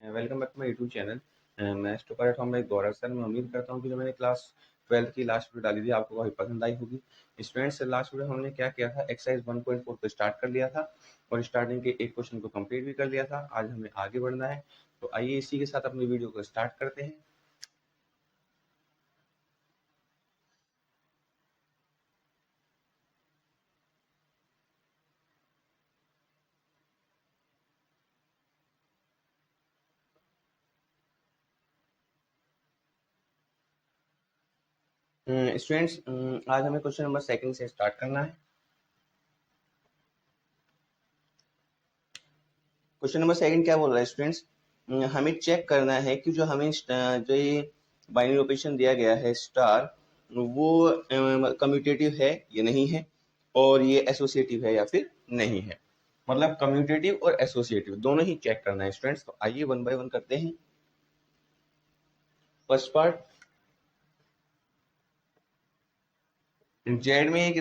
Welcome back to my YouTube channel. मैं stopper at home like Gaurav sir. मैं उम्मीद करता हूँ कि जो मैंने क्लास 12 की लास्ट वीडियो डाली थी आपको काफ़ी पसंद आई होगी। स्टूडेंट्स, लास्ट वीडियो हमने क्या किया था, एक्सरसाइज 1.4 को स्टार्ट कर लिया था और स्टार्टिंग के एक क्वेश्चन को कंप्लीट भी कर लिया था। आज हमें आगे बढ़ना है, तो आइए इसी के साथ अपनी वीडियो को स्टार्ट करते हैं। स्टूडेंट्स, आज हमें क्वेश्चन नंबर सेकंड से स्टार्ट करना है। क्वेश्चन नंबर सेकंड क्या बोल रहा है स्टूडेंट्स, हमें चेक करना है कि जो हमें जो ये बाइनरी ऑपरेशन दिया गया है स्टार, वो कम्यूटेटिव है या नहीं है, और ये एसोसिएटिव है या फिर नहीं है। मतलब कम्यूटेटिव और एसोसिएटिव दोनों ही चेक करना है स्टूडेंट्स। तो आइए वन बाय वन करते हैं। फर्स्ट पार्ट, जेड में एक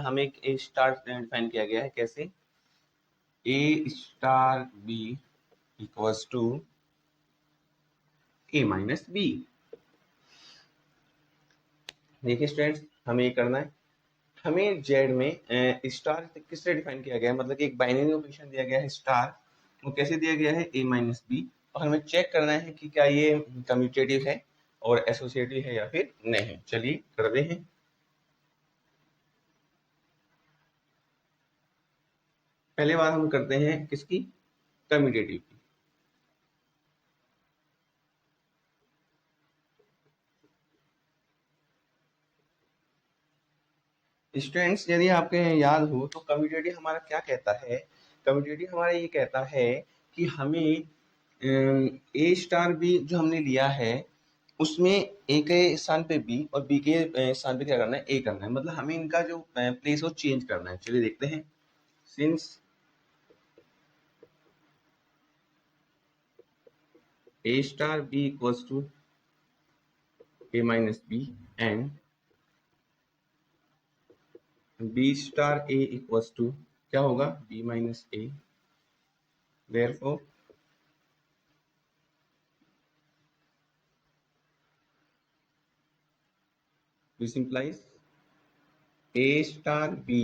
हमें एक स्टार डिफाइन किया गया है। कैसे? A star B equals to A minus b. देखिए स्टूडेंट्स, हमें ये करना है। हमें जेड में स्टार किससे डिफाइन किया गया है, मतलब कि एक बाइनरी ऑपरेशन दिया गया है स्टार, वो कैसे दिया गया है, ए माइनस बी। और हमें चेक करना है कि क्या ये कम्यूटेटिव है और एसोसिएटिव है या फिर नहीं। चलिए करते हैं। पहले बार हम करते हैं किसकी, कम्यूटेटिव की। स्टूडेंट्स, यदि आपके याद हो तो कम्यूटेटिव हमारा क्या कहता है, कम्यूटेटिव हमारा ये कहता है कि हमें ए स्टार बी जो हमने लिया है उसमें ए के स्थान पे बी और बी के स्थान पे क्या करना है, ए करना है। मतलब हमें इनका जो प्लेस वो चेंज करना है। चलिए देखते हैं। Since A star B equals to A minus B and B star A equals to क्या होगा, B minus A. Therefore this implies A star B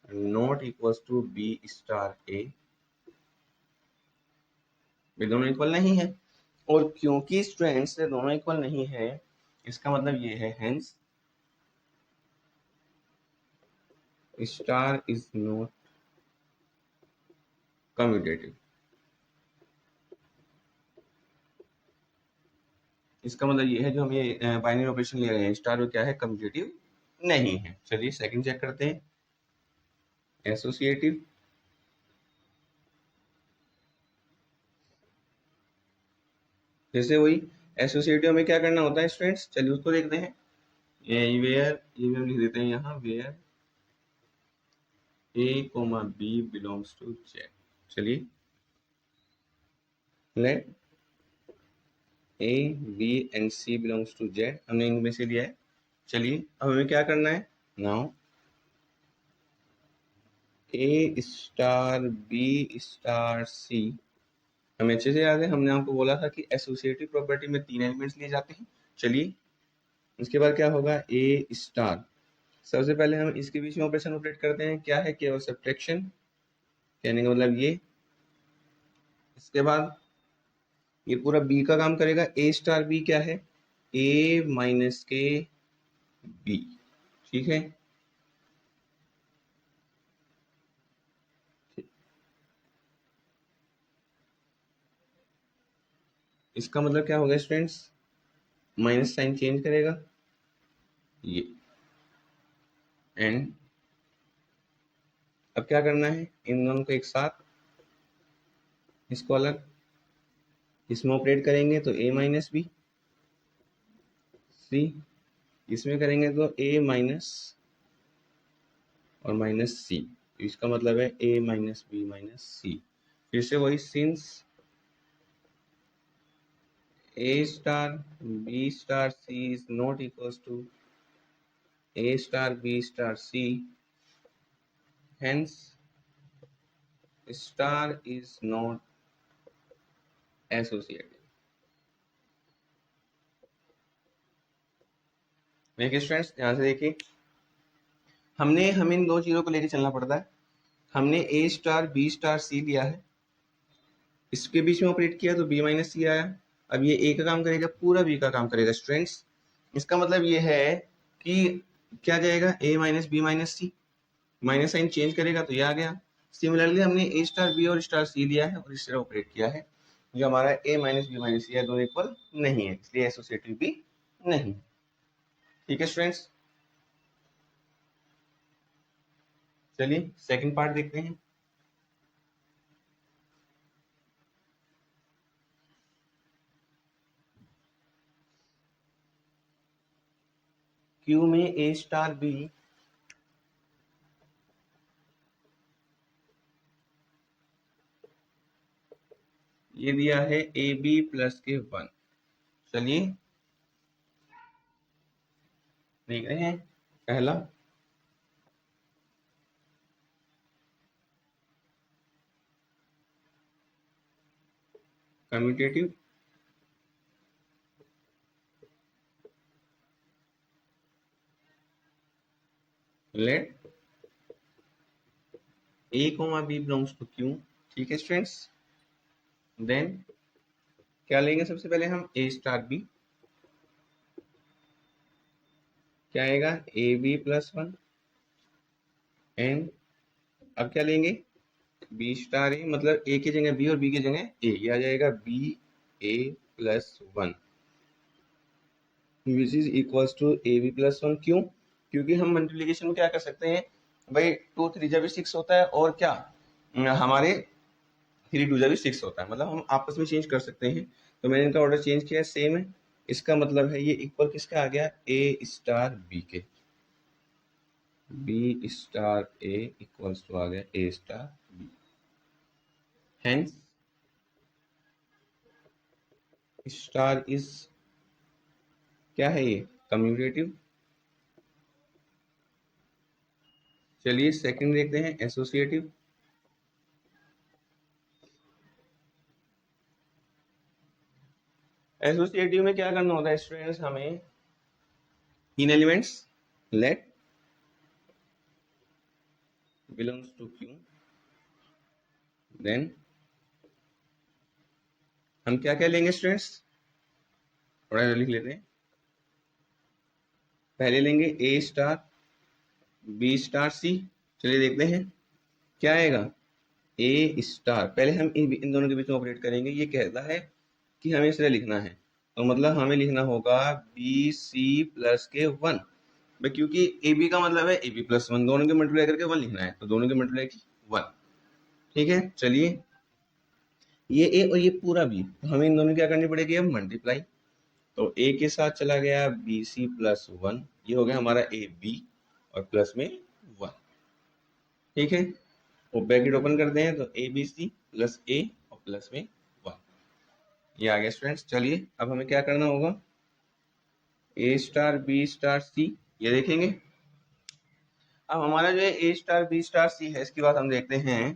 not equals to B star A। ये दोनों equal नहीं है, और क्योंकि students ये दोनों इक्वल नहीं है, इसका मतलब ये है hence star is not commutative. इसका मतलब ये है जो हम ये बाइनरी ऑपरेशन ले रहे हैं स्टार, वो क्या है, कम्यूटेटिव नहीं है। चलिए सेकंड चेक करते हैं, एसोसिएटिव। जैसे वही एसोसिएटिव में क्या करना होता है स्टूडेंट्स, चलिए उसको देखते हैं। वेयर ये हम लिख देते हैं यहाँ, where a comma B belongs to Z. चलिए let A B and C belongs to Z, हमने इनमें से लिया है। चलिए अब हमें क्या करना है, नाउ ए स्टार बी स्टार सी हमें अच्छे से याद है। हमने आपको बोला था कि एसोसिएटिव प्रॉपर्टी में 3 एलिमेंट्स लिए जाते हैं। चलिए उसके बाद क्या होगा, ए स्टार। सबसे पहले हम इसके बीच में ऑपरेशन ऑपरेट करते हैं, क्या है, केवल सब्ट्रैक्शन। कहने का मतलब ये। इसके बाद ये पूरा बी का काम करेगा। ए स्टार बी क्या है, ए माइनस के बी। ठीक है, इसका मतलब क्या होगा स्टूडेंट्स, माइनस साइन चेंज करेगा ये। एंड अब क्या करना है, इन दोनों को एक साथ, इसको अलग, इसमें ऑपरेट करेंगे तो ए माइनस बी सी, इसमें करेंगे तो ए माइनस और माइनस सी। इसका मतलब है A minus B minus C. फिर से वही, since A star B star C is not equals to A star B star C, hence star is not associated। देखिए स्टूडेंट्स, ध्यान से देखिए, हमें इन दो चीजों को लेके चलना पड़ता है। हमने ए स्टार बी स्टार सी लिया है, इसके बीच में ऑपरेट किया तो बी माइनस सी आया। अब ये ए का काम करेगा, पूरा बी का काम करेगा स्टूडेंट्स। इसका मतलब ये है कि क्या जाएगा, ए माइनस बी माइनस सी, माइनस साइन चेंज करेगा तो ये आ गया। सिमिलरली हमने ए स्टार बी और स्टार सी लिया है और इस तरह ऑपरेट किया है, जो हमारा ए माइनस बी माइनस सी है दोनों इक्वल नहीं है, इसलिए एसोसिएटिव भी नहीं। ठीक है स्टूडेंट्स, चलिए सेकंड पार्ट देखते हैं। क्यू में ए स्टार बी ये दिया है ए बी प्लस के 1। चलिए देख रहे हैं, पहला commutative, let A comma B belongs to Q. ठीक है स्टूडेंट्स, देन क्या लेंगे, सबसे पहले हम ए स्टार बी, क्या आएगा ए बी प्लस 1 एंड अब क्या लेंगे बी स्टार ए, मतलब ए की जगह बी और बी की जगह ए, ये आ जाएगा B A plus 1 which is equals to A B plus 1। क्यों, क्योंकि हम मल्टीप्लिकेशन में क्या कर सकते हैं भाई, 2 3 जा भी 6 होता है और क्या हमारे 3 2 जा भी 6 होता है, मतलब हम आपस में चेंज कर सकते हैं। तो मैंने इनका ऑर्डर चेंज किया, सेम है। इसका मतलब है ये इक्वल किसका आ गया, ए स्टार बी के, b star A equals to आ गया a star b. Hence star is क्या है, ये कम्यूटेटिव। चलिए सेकंड देखते हैं, एसोसिएटिव। एसोसिएटिव में क्या करना होता है स्टूडेंट्स, हमें इन elements let belongs to Q, then हम क्या क्या लेंगे स्टूडेंट्स, थोड़ा लिख लेते हैं। पहले लेंगे ए स्टार बी स्टार सी। चलिए देखते हैं क्या आएगा, ए स्टार, पहले हम इन दोनों के बीच में ऑपरेट करेंगे। ये कहता है कि हमें इस तरह लिखना है, तो मतलब हमें लिखना होगा बी सी प्लस के 1, क्योंकि ए बी का मतलब है ए बी प्लस 1, दोनों के मल्टीप्लाई करके 1 लिखना है, तो दोनों के मल्टीप्लाई की 1। ठीक है, चलिए ये ए और ये पूरा बी, तो हमें इन दोनों क्या करनी पड़ेगी, अब मल्टीप्लाई। तो ए के साथ चला गया बी सी प्लस 1, ये हो गया हमारा ए बी और प्लस में 1। ठीक है, वो ब्रैकेट ओपन करते हैं तो ए बी सी प्लस ए और प्लस में 1, ये आ गया स्टूडेंट्स। चलिए अब हमें क्या करना होगा, ए स्टार बी स्टार सी, ये देखेंगे। अब हमारा जो है ए स्टार बी स्टार सी है, इसकी बात हम देखते हैं।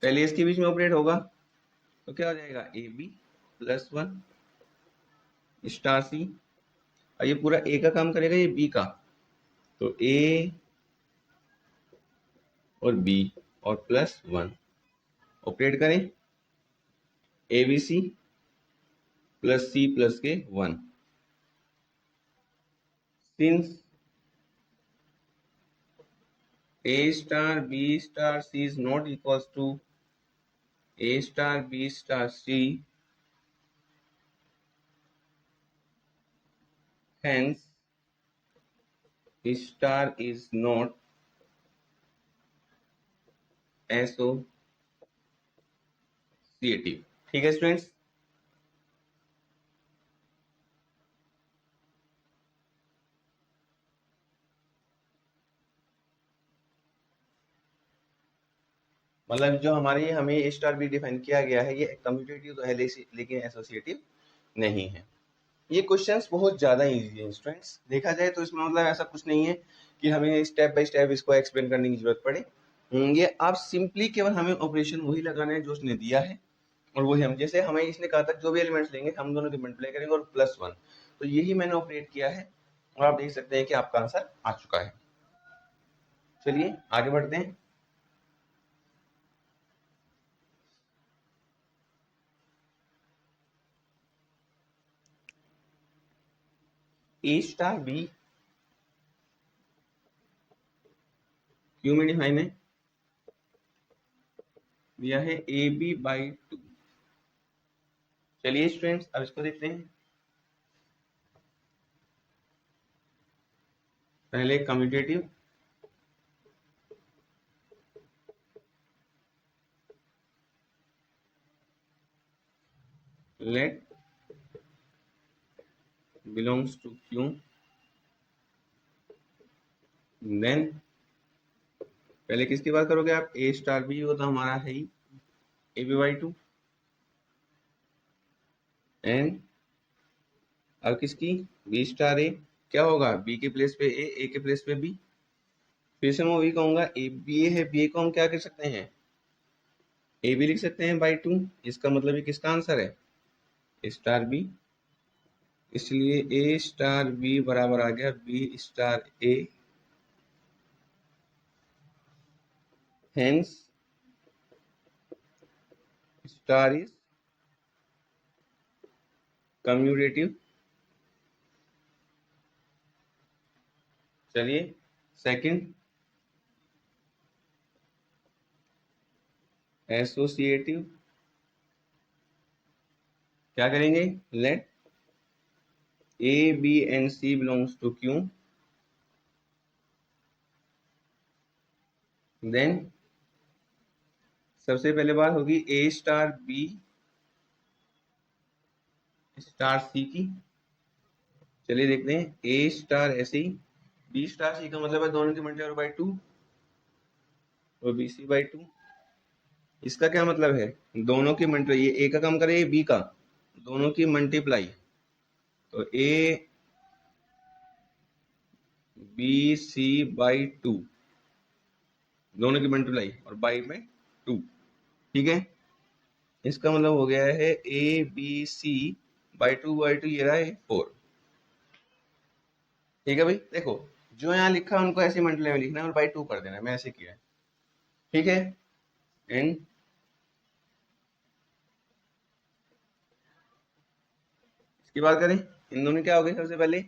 पहले इसके बीच में ऑपरेट होगा तो क्या हो जाएगा, ए बी प्लस 1 स्टार सी, और ये पूरा ए का काम करेगा, ये बी का, तो ए और बी और प्लस 1 ऑपरेट करें, A B C plus C plus के 1। सिंस a star b star c is not equals to a star b star c, hence star is not associative। ठीक है स्टूडेंट्स, मतलब जो हमारे हमें ए स्टार बी डिफाइन किया गया है, ये कम्यूटेटिव तो है लेकिन एसोसिएटिव नहीं है। ये क्वेश्चंस बहुत ज़्यादा इजी हैं स्टूडेंट्स, देखा जाए तो इसमें मतलब ऐसा कुछ नहीं है कि हमें स्टेप बाय स्टेप इसको एक्सप्लेन करने की जरूरत पड़े। ये आप सिंपली केवल हमें ऑपरेशन वही लगाना है जो उसने दिया है, और वही हम, जैसे हमें इसने कहा था जो भी एलिमेंट्स लेंगे हम दोनों के मल्टीप्लाई करेंगे और प्लस 1, तो यही मैंने ऑपरेट किया है और आप देख सकते हैं कि आपका आंसर आ चुका है। चलिए आगे बढ़ते हैं। ए स्टार बी क्यू में डिफाइन है, दिया है ए बी बाई 2। चलिए स्टूडेंट्स अब इसको देखते हैं। पहले commutative, let belongs to Q, then पहले किसकी बात करोगे आप, ए स्टार बी, वो तो हमारा है ही ए बी बाई 2, एंड अब किसकी, बी स्टार ए, क्या होगा, बी के प्लेस पे ए के प्लेस पे बी, फिर से मैं वही कहूंगा, ए बी ए है, बी ए को हम क्या कर सकते हैं, ए बी लिख सकते हैं बाई 2, इसका मतलब ये किसका आंसर है, ए स्टार बी, इसलिए ए स्टार बी बराबर आ गया B star A, hence star is commutative. चलिए सेकंड, एसोसिएटिव, क्या करेंगे, let A B and C belongs to Q, then सबसे पहले बात होगी A star B star C की। चलिए देखते हैं, ए स्टार ऐसे ही, बी स्टार सी का मतलब है दोनों की मल्टीप्लाई बाई 2 और बी सी बाई 2, इसका क्या मतलब है, दोनों की मल्टीप्लाई, ये ए का काम करे बी का, दोनों की मल्टीप्लाई, तो ए बी सी बाई 2, दोनों की मल्टीप्लाई और बाई में 2, ठीक है, इसका मतलब हो गया है ए बी सी बाई 2 ये रहा है 4, ठीक है भाई। देखो जो यहाँ लिखा है उनको ऐसे मल्टीप्लाई में लिखना है और बाई 2 कर देना है, मैं ऐसे किया है, ठीक है। एंड इसकी बात करें, इन दोनों क्या हो गए, सबसे पहले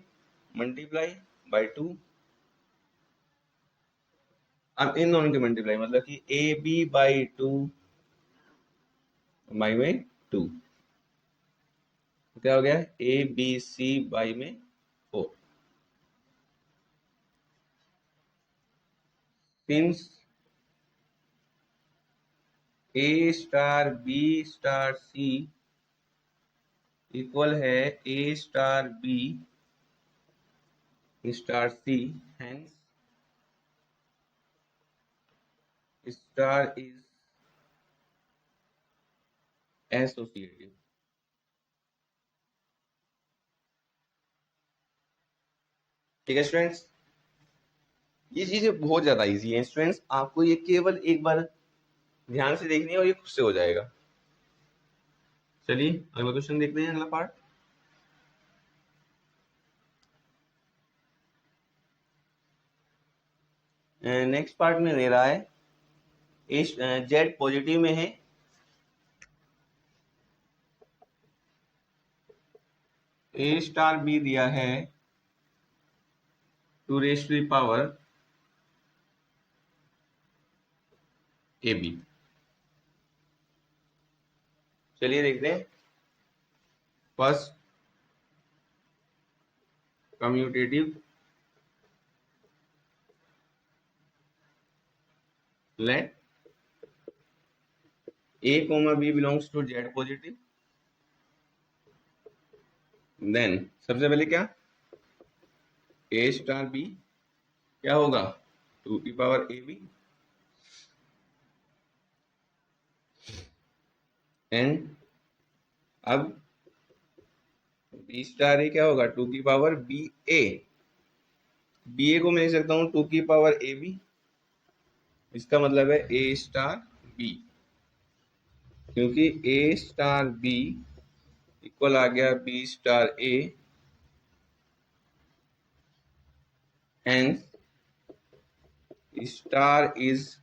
मल्टीप्लाई बाई 2, अब इन दोनों की मल्टीप्लाई मतलब कि ए बी बाई 2 बाई में 2, क्या हो गया, ए बी सी बाई में 4, सिंस ए star B star c equal है ए star B star c, hence star is associative. ठीक है स्टूडेंट्स, ये चीजें बहुत ज्यादा इजी है स्टूडेंट्स, आपको ये केवल एक बार ध्यान से देखनी है और ये खुद से हो जाएगा। चलिए अगला क्वेश्चन देखते हैं, अगला पार्ट। नेक्स्ट पार्ट में दे रहा है जेड पॉजिटिव में है, ए स्टार बी दिया है 2 raise to the power A B. चलिए देखते हैं, first commutative, let A comma B belongs to Z positive, then सबसे पहले क्या, ए स्टार बी क्या होगा 2 की पावर ए बी, एंड अब बी स्टार ए क्या होगा 2 की पावर बी ए, बी ए को मैं लिख सकता हूँ 2 की पावर ए बी, इसका मतलब है ए स्टार बी, क्योंकि ए स्टार बी इक्वल आ गया B star A hence star is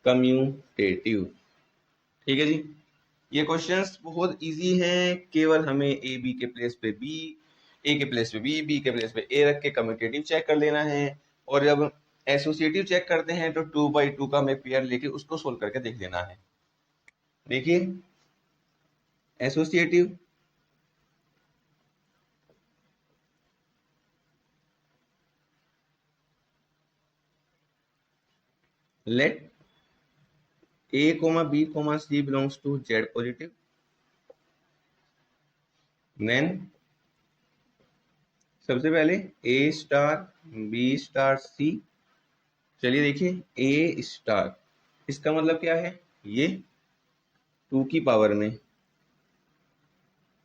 commutative. ठीक है जी, ये क्वेश्चंस बहुत इजी हैं, केवल हमें ए बी के प्लेस पे बी, ए के प्लेस पे बी, बी के प्लेस पे ए रख के कम्यूटेटिव चेक कर लेना है। और जब एसोसिएटिव चेक करते हैं तो 2 by 2 का हमें पेयर लेके उसको सोल्व करके देख लेना है। देखिए associative, let A, B, C belongs to Z positive, then सबसे पहले A star B star C। चलिए देखिए A स्टार, इसका मतलब क्या है, ये 2 की पावर में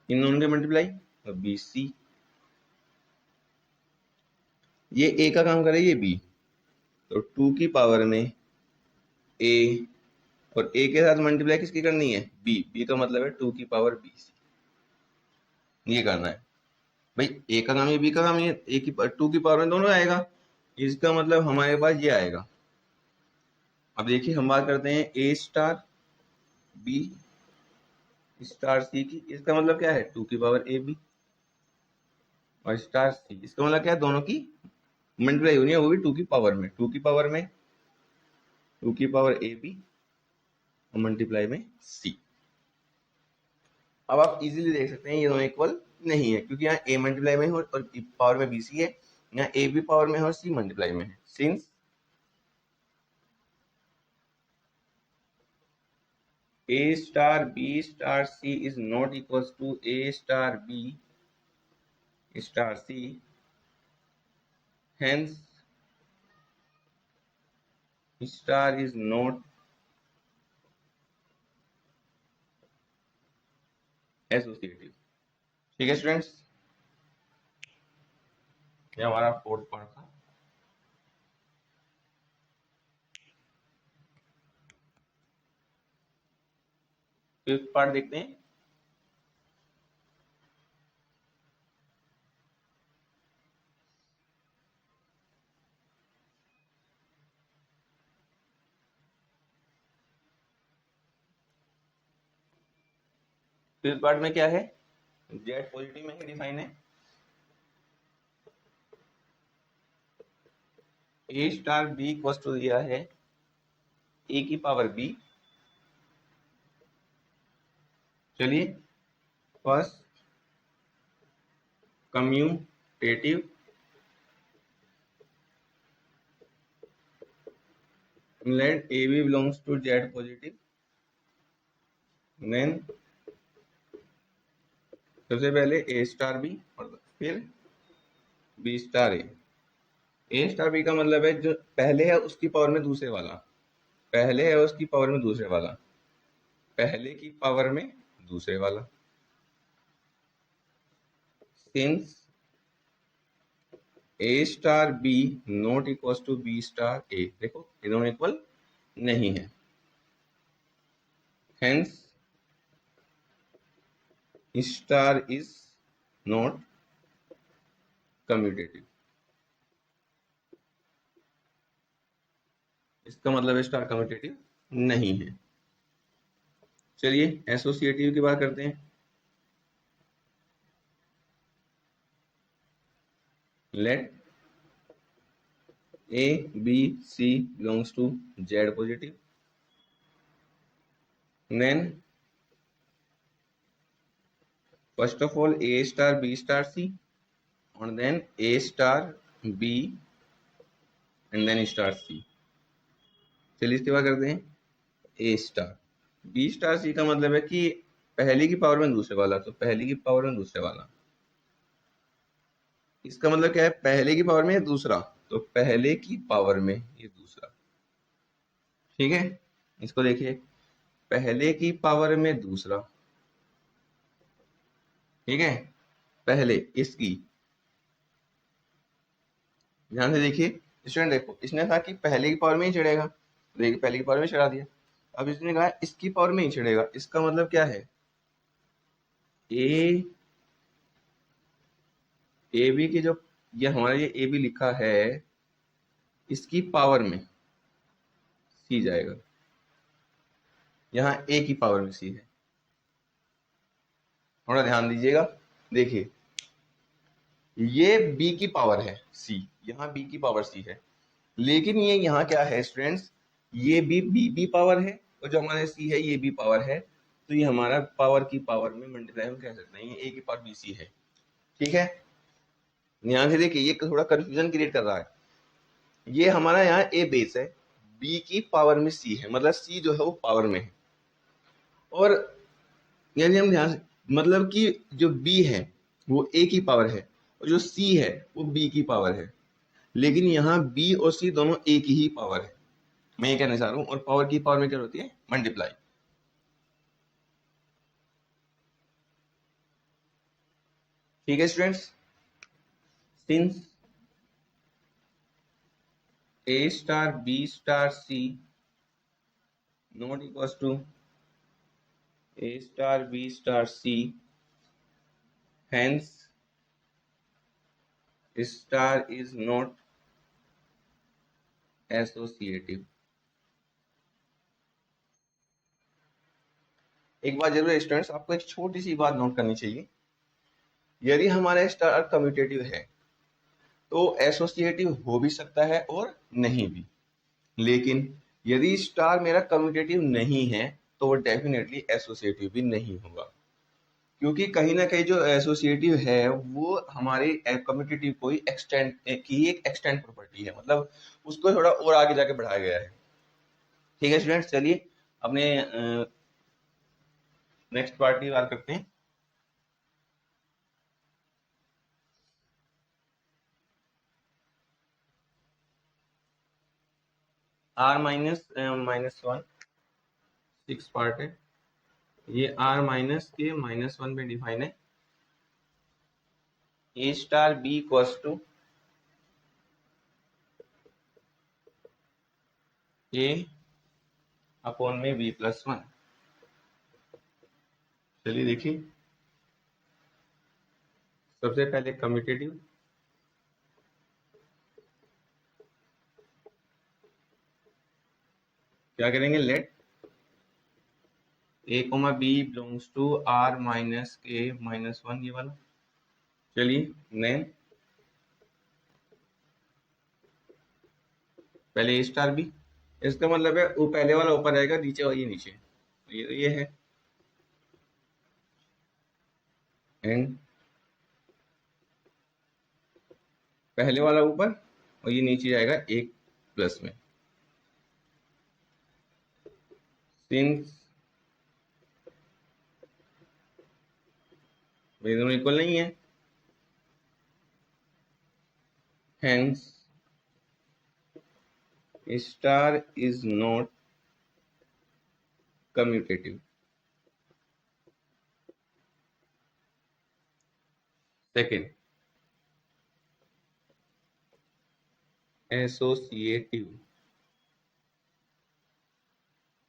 इन दोनों के मल्टीप्लाई और B C, ये A का काम करे ये B, तो 2 की पावर में A और A के साथ मल्टीप्लाई किसकी करनी है, B, B का मतलब है 2 की पावर B C, ये करना है भाई। A का काम ये, B का काम ये, A की 2 की पावर में दोनों आएगा, इसका मतलब हमारे पास ये आएगा। अब देखिए हम बात करते हैं A star B star C की, इसका मतलब क्या है 2 की पावर A B और स्टार C, इसका मतलब क्या है दोनों की मल्टीप्लाई होनी है, वो भी 2 की पावर में, 2 की पावर में 2 की पावर A B और मल्टीप्लाई में C। अब आप इजीली देख सकते हैं ये दोनों इक्वल नहीं है, क्योंकि यहाँ A मल्टीप्लाई में हो और पावर में BC है, यहाँ A भी पावर में है और C मल्टीप्लाई में है। Since A star B star C is not equals to A star B star C, hence star is not associative. ठीक है स्टूडेंट्स, ये हमारा 4th पार्ट था। फिफ्थ पार्ट देखते हैं। फिफ्थ पार्ट में क्या है, जेड पॉजिटिव में ही डिफाइन है। ए स्टार बी इक्वल्स टू दिया है ए की पावर बी। चलिए first commutative, let A B belongs to Z positive, then सबसे पहले ए स्टार बी और फिर B star A. A star B का मतलब है जो पहले है उसकी पावर में दूसरे वाला, पहले है उसकी पावर में दूसरे वाला, पहले की पावर में दूसरे वाला। Since A star b not equals to b star a, देखो ये दोनों इक्वल नहीं है, hence star is not commutative. इसका मतलब स्टार कम्यूटेटिव नहीं है। चलिए एसोसिएटिव की बात करते हैं। Let A B c belongs to Z positive, then first of all a star B star c और then a star b and then star c. चलिए इसके बाद करते हैं a star B star c का मतलब है कि पहले की पावर में दूसरे वाला, तो पहले की पावर में दूसरे वाला, इसका मतलब क्या है पहले की पावर में दूसरा, तो पहले की पावर में ये दूसरा। ठीक है, इसको देखिए पहले की पावर में दूसरा, ठीक है, पहले इसकी, ध्यान से देखिए स्टूडेंट, देखो इसने कहा कि पहले की पावर में ही चढ़ेगा, देखिए पहले की पावर में चढ़ा दिया। अब इसने कहा इसकी पावर में ही चढ़ेगा, इसका मतलब क्या है ए बी की जो ये हमारा ये ए बी लिखा है, इसकी पावर में सी जाएगा, यहाँ ए की पावर में सी है। थोड़ा ध्यान दीजिएगा, देखिए ये बी की पावर है सी, यहाँ बी की पावर सी है, लेकिन ये यहाँ क्या है स्टूडेंट्स, ये भी बी पावर है और जो हमारे सी है ये भी पावर है, तो ये हमारा पावर की पावर में मल्टीप्लाई हम कह सकते हैं, ये ए की पावर बी सी है। ठीक है, ध्यान से देखिए, ये थोड़ा कंफ्यूजन क्रिएट कर रहा है। ये हमारा यहाँ ए बेस है, बी की पावर में सी है, मतलब सी जो है वो पावर में है, और यदि हम ध्यान से, मतलब कि जो बी है वो ए की पावर है और जो सी है वो बी की पावर है, लेकिन यहाँ बी और सी दोनों एक ही पावर है, मैं ये कहना चाह रहा हूँ। और पावर की पावर में क्या होती है, मल्टीप्लाई। ठीक है students, since A star B star C not equal to A star B star C, hence star is not associative. एक बात जरूर स्टूडेंट्स, आपको एक छोटी सी बात नोट करनी चाहिए, यदि हमारा स्टार कम्यूटेटिव है तो एसोसिएटिव हो भी सकता है और नहीं भी, लेकिन यदि स्टार मेरा कम्यूटेटिव नहीं है तो वो डेफिनेटली एसोसिएटिव भी नहीं होगा, क्योंकि कहीं ना कहीं जो एसोसिएटिव है वो हमारे कम्यूटेटिव को ही एक्सटेंड की एक एक्सटेंड प्रॉपर्टी है, मतलब उसको थोड़ा और आगे जाके बढ़ाया गया है। ठीक है स्टूडेंट्स, चलिए अपने नेक्स्ट पार्ट की बात करते हैं। आर माइनस वन 6 पार्ट है, ये आर माइनस के -1 में डिफाइन है। ए star B equals to a upon में बी प्लस 1। चलिए देखिए, सबसे पहले कम्यूटेटिव, क्या करेंगे, let A comma B belongs to R minus के -1, ये वाला। चलिए देन पहले ए स्टार बी, इसका मतलब है वो पहले वाला ऊपर आएगा, नीचे और ये नीचे, ये है, एंड पहले वाला ऊपर और ये नीचे जाएगा एक प्लस में, सिंस ये दोनों इक्वल नहीं है, hence star is not commutative. Second, associative,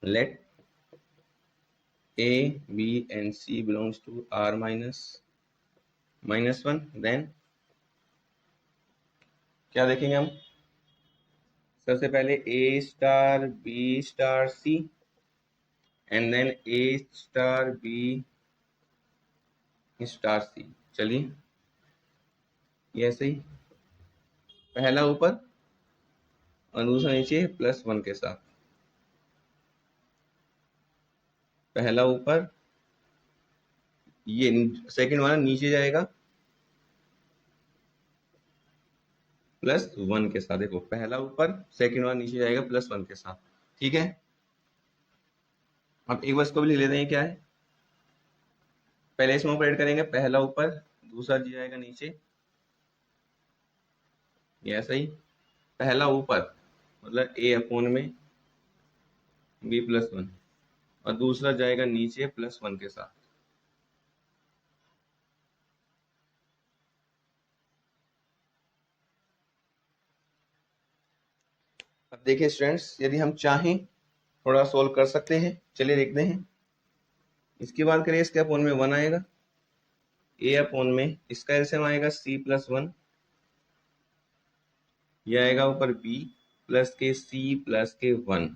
let A B and C belongs to R -1, then क्या देखेंगे हम, सबसे पहले ए star B star c and then a star B star c. चलिए ये ऐसे ही, पहला ऊपर और दूसरा नीचे +1 के साथ, पहला ऊपर, ये सेकंड वाला नीचे जाएगा +1 के साथ। देखो पहला ऊपर, सेकंड वाला नीचे जाएगा +1 के साथ। ठीक है, अब एक बार इसको भी लिख लेते हैं, क्या है, पहले इसमें ऑपरेट करेंगे, पहला ऊपर दूसरा जी जाएगा नीचे, ये ऐसा ही, पहला ऊपर मतलब ए अपॉन में b+1 और दूसरा जाएगा नीचे +1 के साथ। अब देखिए स्टूडेंट्स, यदि हम चाहें थोड़ा सोल्व कर सकते हैं, चलिए देखते हैं। इसकी बात करें, इसके अपॉन में 1 आएगा, ए अपॉन में इसका एलसीएम आएगा c+1 ये आएगा ऊपर b प्लस के c प्लस के 1,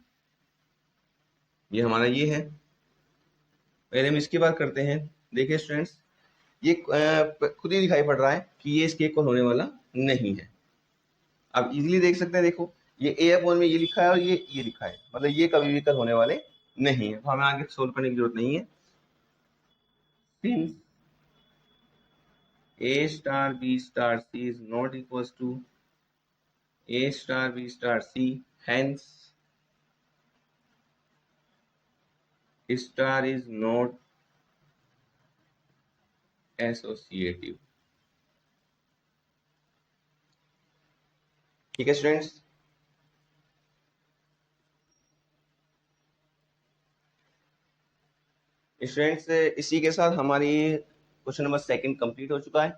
ये हमारा ये है। पहले हम इसकी बात करते हैं। देखिए स्टूडेंट्स, ये खुद ही दिखाई पड़ रहा है कि ये इसके इक्वल होने वाला नहीं है। आप इजीली देख सकते हैं, देखो ये a अपॉन में ये लिखा है और ये लिखा है, मतलब ये कभी भी इक्वल होने वाले नहीं है, तो हमें आगे सोल्व करने की जरूरत नहीं है। Since a star b star c is not equals to a star b star c, hence star is not associative। ठीक है स्टूडेंट्स, इसी के साथ हमारी क्वेश्चन नंबर सेकंड कंप्लीट हो चुका है।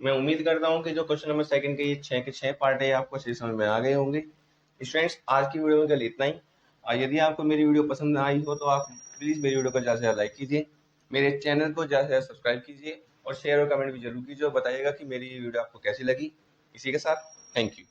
मैं उम्मीद करता हूं कि जो क्वेश्चन नंबर सेकंड के ये 6 के 6 पार्ट है आपको अच्छे समझ में आ गए होंगे। स्टूडेंट्स, आज की वीडियो में कल इतना ही। और यदि आपको मेरी वीडियो पसंद आई हो तो आप प्लीज़ मेरी वीडियो को ज़्यादा से ज़्यादा लाइक कीजिए, मेरे चैनल को ज़्यादा से ज़्यादा सब्सक्राइब कीजिए और शेयर और कमेंट भी जरूर कीजिए और बताइएगा कि मेरी ये वीडियो आपको कैसी लगी। इसी के साथ थैंक यू।